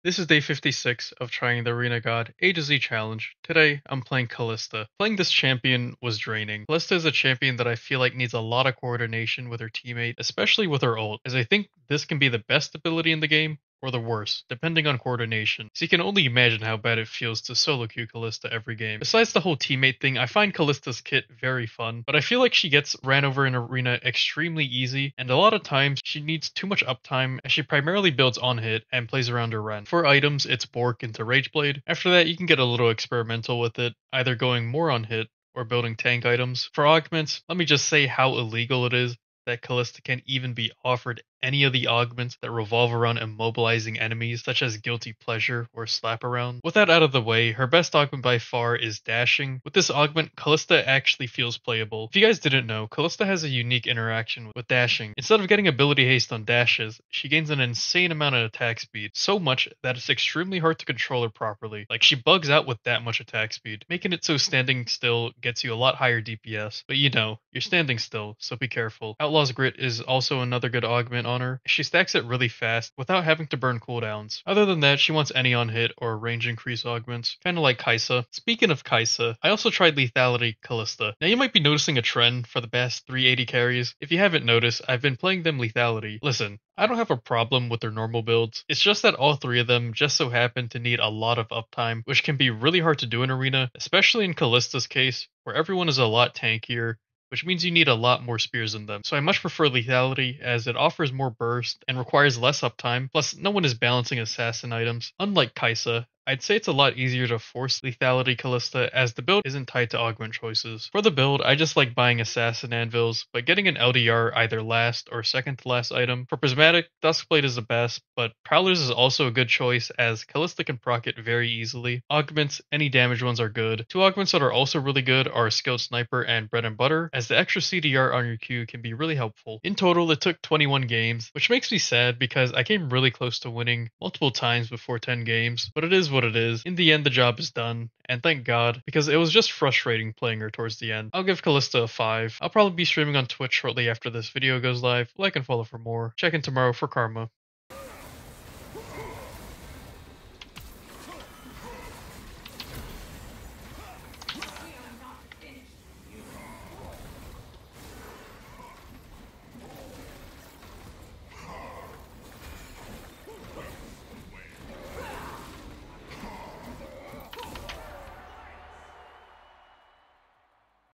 This is day 56 of trying the Arena God A to Z challenge. Today, I'm playing Kalista. Playing this champion was draining. Kalista is a champion that I feel like needs a lot of coordination with her teammate, especially with her ult, as I think this can be the best ability in the game, or the worst, depending on coordination. So you can only imagine how bad it feels to solo queue Kalista every game. Besides the whole teammate thing, I find Kalista's kit very fun, but I feel like she gets ran over in Arena extremely easy, and a lot of times she needs too much uptime as she primarily builds on hit and plays around her rend. For items, it's Bork into Rageblade. After that, you can get a little experimental with it, either going more on hit or building tank items. For augments, let me just say how illegal it is that Kalista can even be offered any of the augments that revolve around immobilizing enemies, such as Guilty Pleasure or Slap Around. With that out of the way, her best augment by far is Dashing. With this augment, Kalista actually feels playable. If you guys didn't know, Kalista has a unique interaction with Dashing. Instead of getting ability haste on dashes, she gains an insane amount of attack speed, so much that it's extremely hard to control her properly. Like, she bugs out with that much attack speed, making it so standing still gets you a lot higher DPS. But you know, you're standing still, so be careful. Outlaw's Grit is also another good augment on her. She stacks it really fast without having to burn cooldowns. Other than that, she wants any on hit or range increase augments, kinda like Kaisa. Speaking of Kaisa, I also tried Lethality Kalista. Now you might be noticing a trend for the past 380 carries. If you haven't noticed, I've been playing them Lethality. Listen, I don't have a problem with their normal builds. It's just that all three of them just so happen to need a lot of uptime, which can be really hard to do in Arena, especially in Kalista's case, where everyone is a lot tankier, which means you need a lot more spears in them. So I much prefer Lethality as it offers more burst and requires less uptime, plus no one is balancing assassin items. Unlike Kaisa, I'd say it's a lot easier to force Lethality Kalista as the build isn't tied to augment choices. For the build, I just like buying assassin anvils, but getting an LDR either last or second to last item. For Prismatic, Duskblade is the best, but Prowlers is also a good choice as Kalista can proc it very easily. Augments, any damage ones are good. Two augments that are also really good are Skilled Sniper and Bread and Butter, as the extra CDR on your Q can be really helpful. In total, it took 21 games, which makes me sad because I came really close to winning multiple times before 10 games, but it is what it is. In the end, the job is done, and thank God, because it was just frustrating playing her towards the end. I'll give Kalista a 5. I'll probably be streaming on Twitch shortly after this video goes live. Like and follow for more. Check in tomorrow for Karma.